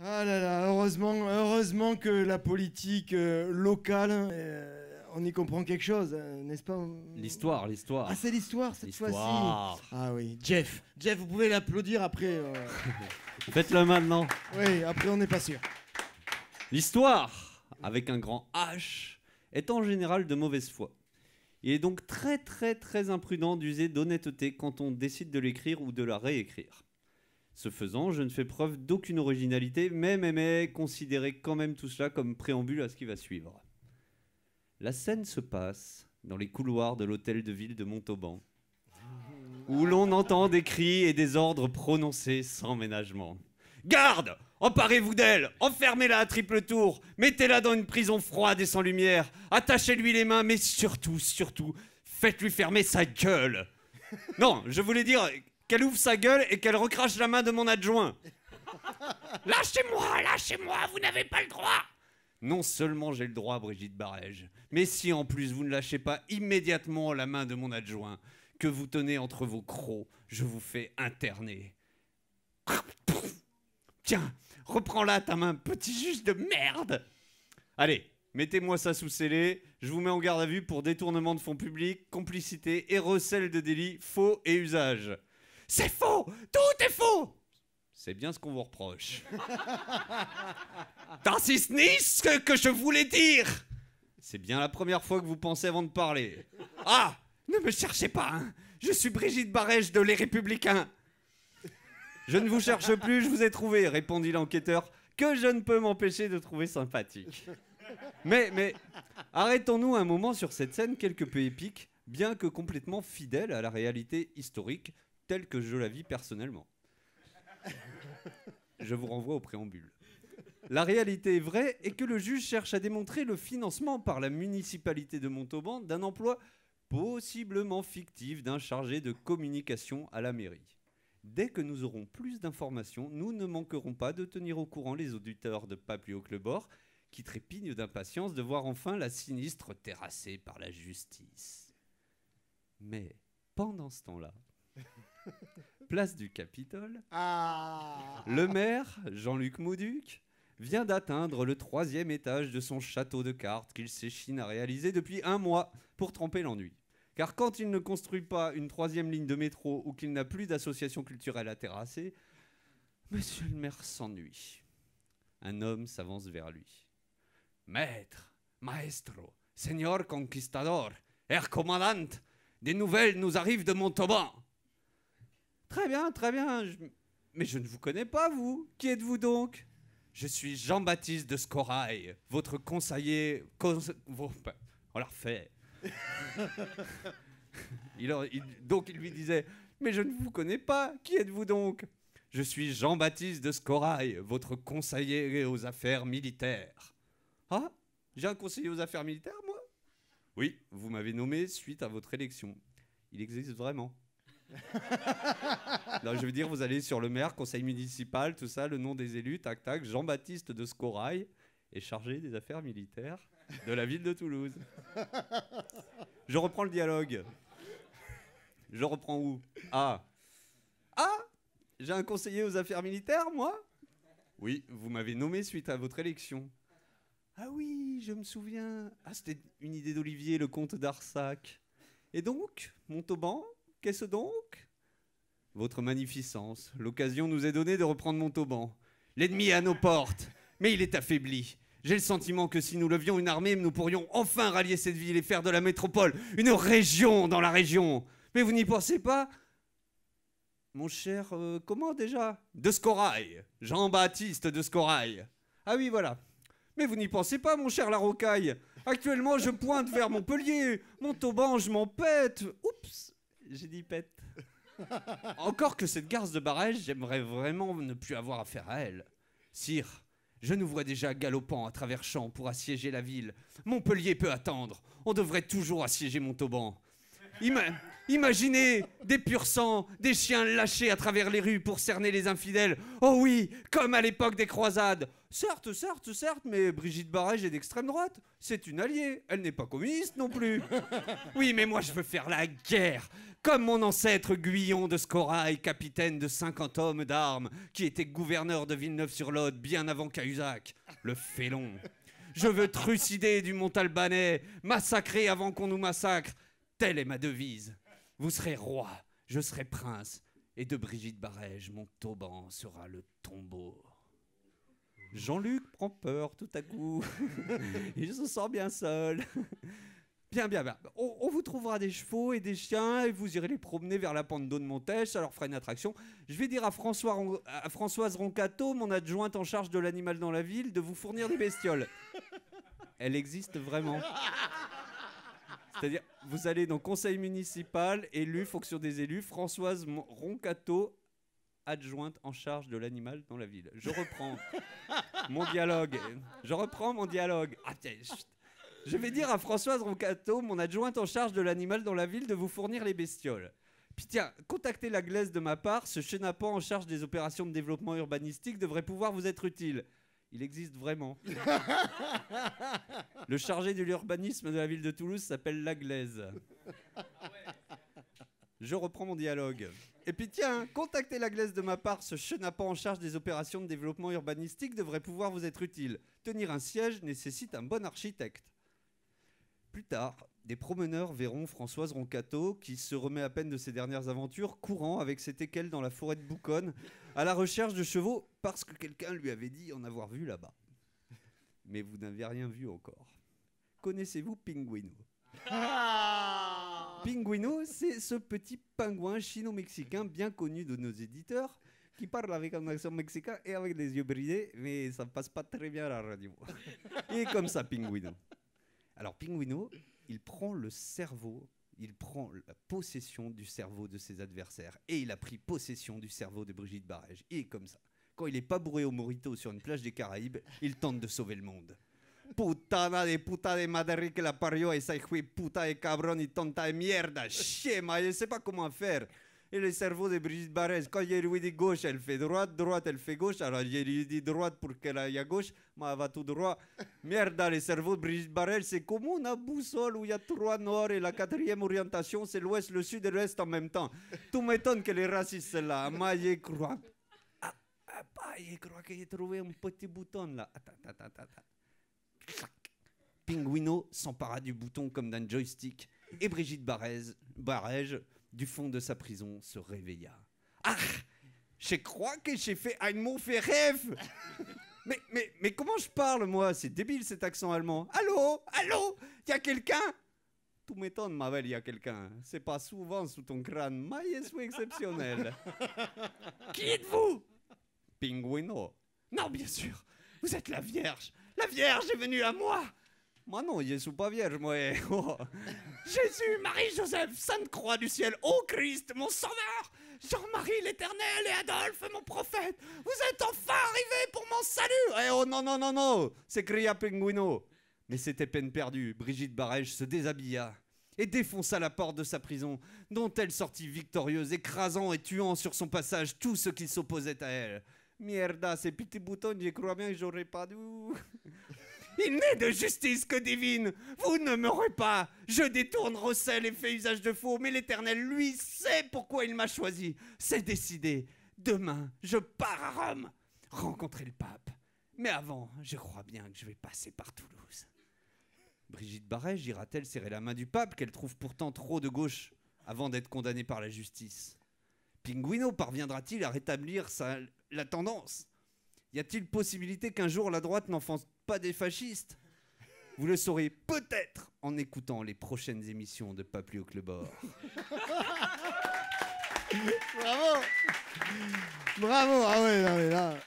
Ah là là, heureusement que la politique locale, on y comprend quelque chose, n'est-ce pas? L'histoire. Ah, c'est l'histoire cette fois-ci. L'histoire. Ah oui, Jeff, vous pouvez l'applaudir après. Faites-le maintenant. Oui, après on n'est pas sûr. L'histoire, avec un grand H, est en général de mauvaise foi. Il est donc très imprudent d'user d'honnêteté quand on décide de l'écrire ou de la réécrire. Ce faisant, je ne fais preuve d'aucune originalité, mais considérez quand même tout cela comme préambule à ce qui va suivre. La scène se passe dans les couloirs de l'hôtel de ville de Montauban, où l'on entend des cris et des ordres prononcés sans ménagement. Garde! Emparez-vous d'elle! Enfermez-la à triple tour! Mettez-la dans une prison froide et sans lumière! Attachez-lui les mains, mais surtout, faites-lui fermer sa gueule! Non, je voulais dire qu'elle ouvre sa gueule et qu'elle recrache la main de mon adjoint! Lâchez-moi, vous n'avez pas le droit! Non seulement j'ai le droit, Brigitte Barège, mais si en plus vous ne lâchez pas immédiatement la main de mon adjoint, que vous tenez entre vos crocs, je vous fais interner. Tiens, reprends-la ta main, petit juge de merde! Allez, mettez-moi ça sous scellé, je vous mets en garde à vue pour détournement de fonds publics, complicité et recel de délits faux et usage. C'est faux! Tout est faux! C'est bien ce qu'on vous reproche. Das ist nicht ce que je voulais dire! C'est bien la première fois que vous pensez avant de parler. Ah! Ne me cherchez pas, hein! Je suis Brigitte Barège de Les Républicains! Je ne vous cherche plus, je vous ai trouvé, répondit l'enquêteur, que je ne peux m'empêcher de trouver sympathique. Mais arrêtons-nous un moment sur cette scène quelque peu épique, bien que complètement fidèle à la réalité historique, telle que je la vis personnellement. Je vous renvoie au préambule. La réalité est vraie et que le juge cherche à démontrer le financement par la municipalité de Montauban d'un emploi possiblement fictif d'un chargé de communication à la mairie. Dès que nous aurons plus d'informations, nous ne manquerons pas de tenir au courant les auditeurs de Pas plus haut que le bord, qui trépignent d'impatience de voir enfin la sinistre terrassée par la justice. Mais pendant ce temps-là, place du Capitole, le maire, Jean-Luc Mauduc, vient d'atteindre le 3e étage de son château de cartes qu'il s'échine à réaliser depuis 1 mois pour tremper l'ennui. Car quand il ne construit pas une 3e ligne de métro ou qu'il n'a plus d'association culturelle à terrasser, monsieur le maire s'ennuie. Un homme s'avance vers lui. Maître, maestro, señor conquistador, Herr Commandant, des nouvelles nous arrivent de Montauban. Très bien, mais je ne vous connais pas, vous. Qui êtes-vous donc? Je suis Jean-Baptiste de Scorail, votre conseiller... On la refait. Donc il lui disait, mais je ne vous connais pas, qui êtes-vous donc? Je suis Jean-Baptiste de Scorail, votre conseiller aux affaires militaires. Ah, j'ai un conseiller aux affaires militaires, moi? Oui, vous m'avez nommé suite à votre élection. Il existe vraiment. Non, je veux dire, vous allez sur le maire, conseil municipal, tout ça, le nom des élus, tac tac, Jean-Baptiste de Scorail est chargé des affaires militaires de la ville de Toulouse. Je reprends le dialogue. Je reprends où? Ah, j'ai un conseiller aux affaires militaires, moi? Oui, vous m'avez nommé suite à votre élection. Ah oui, je me souviens. Ah, c'était une idée d'Olivier, le comte d'Arsac. Et donc, Montauban, qu'est-ce donc? Votre magnificence, l'occasion nous est donnée de reprendre Montauban. L'ennemi est à nos portes, mais il est affaibli. J'ai le sentiment que si nous levions une armée, nous pourrions enfin rallier cette ville et faire de la métropole une région dans la région. Mais vous n'y pensez pas? Mon cher, comment déjà? De Scorail, Jean-Baptiste de Scorail. Ah oui, voilà. Mais vous n'y pensez pas, mon cher Larrocaille? Actuellement, je pointe vers Montpellier. Montauban, je m'en pète. Oups, j'ai dit pète. Encore que cette garce de Barège, j'aimerais vraiment ne plus avoir affaire à elle. Sire, je nous vois déjà galopant à travers champs pour assiéger la ville. Montpellier peut attendre. On devrait toujours assiéger Montauban. Imaginez des purs sangs, des chiens lâchés à travers les rues pour cerner les infidèles. Oh oui, comme à l'époque des croisades. Certes, mais Brigitte Barège est d'extrême droite. C'est une alliée, elle n'est pas communiste non plus. Oui, mais moi je veux faire la guerre. Comme mon ancêtre Guyon de Scorail, capitaine de 50 hommes d'armes, qui était gouverneur de Villeneuve-sur-Lot bien avant Cahuzac, le félon. Je veux trucider du Montalbanais, massacrer avant qu'on nous massacre. Telle est ma devise. Vous serez roi, je serai prince, et de Brigitte Barège, mon tauban sera le tombeau. Jean-Luc prend peur tout à coup. Il se sent bien seul. Bien. On vous trouvera des chevaux et des chiens et vous irez les promener vers la pente d'eau de Montèche, ça leur fera une attraction. Je vais dire à Françoise Roncato, mon adjointe en charge de l'animal dans la ville, de vous fournir des bestioles. Elle existe vraiment. C'est-à-dire, vous allez dans le conseil municipal, élu, fonction des élus, Françoise Roncato, adjointe en charge de l'animal dans la ville. Je reprends mon dialogue. Ah, tiens, chut. Je vais dire à Françoise Roncato, mon adjointe en charge de l'animal dans la ville, de vous fournir les bestioles. Puis tiens, contactez la Glaise de ma part, ce chenapan en charge des opérations de développement urbanistique devrait pouvoir vous être utile. Il existe vraiment. Le chargé de l'urbanisme de la ville de Toulouse s'appelle la Glaise. Je reprends mon dialogue. Et puis tiens, contactez la Glaise de ma part, ce chenapan en charge des opérations de développement urbanistique devrait pouvoir vous être utile. Tenir un siège nécessite un bon architecte. Plus tard, des promeneurs verront Françoise Roncato, qui se remet à peine de ses dernières aventures, courant avec ses téquelles dans la forêt de Bouconne, à la recherche de chevaux, parce que quelqu'un lui avait dit en avoir vu là-bas. Mais vous n'avez rien vu encore. Connaissez-vous Pinguino ? Pinguino, c'est ce petit pingouin chino-mexicain bien connu de nos éditeurs, qui parle avec un accent mexicain et avec des yeux bridés, mais ça passe pas très bien à la radio. Et comme ça, Pinguino. Alors Pinguino, il prend la possession du cerveau de ses adversaires. Et il a pris possession du cerveau de Brigitte Barège. Et comme ça, quand il est pas bourré au mojito sur une plage des Caraïbes, il tente de sauver le monde. Putana de puta de madre que la parió, esa hijo puta de cabron y tonta de mierda. Schéma, je ne sais pas comment faire. Et le cerveau de Brigitte Barège, quand je lui dis gauche, elle fait droite, droite, elle fait gauche. Alors je lui dis droite pour qu'elle aille à gauche, mais elle va tout droit. Merde, le cerveau de Brigitte Barège, c'est comme une boussole où il y a 3 nord et la 4e orientation, c'est l'ouest, le sud et l'est en même temps. Tout m'étonne que les racistes sont là. Moi, je crois. Je crois que j'ai trouvé un petit bouton là. Attends. Pinguino s'empara du bouton comme d'un joystick et Brigitte Barège, du fond de sa prison, se réveilla. Ah, je crois que j'ai fait un mauvais rêve. Mais comment je parle, moi? C'est débile cet accent allemand. Allô, y a quelqu'un? Tout m'étonne, ma belle, y a quelqu'un. C'est pas souvent sous ton crâne, mais c'est exceptionnel. Qui êtes-vous? Pinguino. Non, bien sûr, vous êtes la Vierge. La Vierge est venue à moi. Moi non, je suis pas vierge, moi. Oh. Jésus, Marie, Joseph, Sainte Croix du ciel, ô Christ, mon sauveur, Jean-Marie l'Éternel et Adolphe, mon prophète, vous êtes enfin arrivés pour mon salut. Eh oh non, s'écria Pinguino. Mais c'était peine perdue. Brigitte Barège se déshabilla et défonça la porte de sa prison, dont elle sortit victorieuse, écrasant et tuant sur son passage tous ceux qui s'opposaient à elle. Mierda, ces petits boutons, je crois bien que j'aurais pas dû... Il n'est de justice que divine. Vous ne m'aurez pas. Je détourne, recèle et fais usage de faux, mais l'Éternel, lui, sait pourquoi il m'a choisi. C'est décidé. Demain, je pars à Rome, rencontrer le pape. Mais avant, je crois bien que je vais passer par Toulouse. Brigitte Barège ira-t-elle serrer la main du pape, qu'elle trouve pourtant trop de gauche, avant d'être condamnée par la justice? Pinguino parviendra-t-il à rétablir la tendance? Y a-t-il possibilité qu'un jour la droite n'enfonce pas des fascistes? Vous le saurez peut-être en écoutant les prochaines émissions de Pas plus haut que le bord. Bravo, ah ouais, non mais là...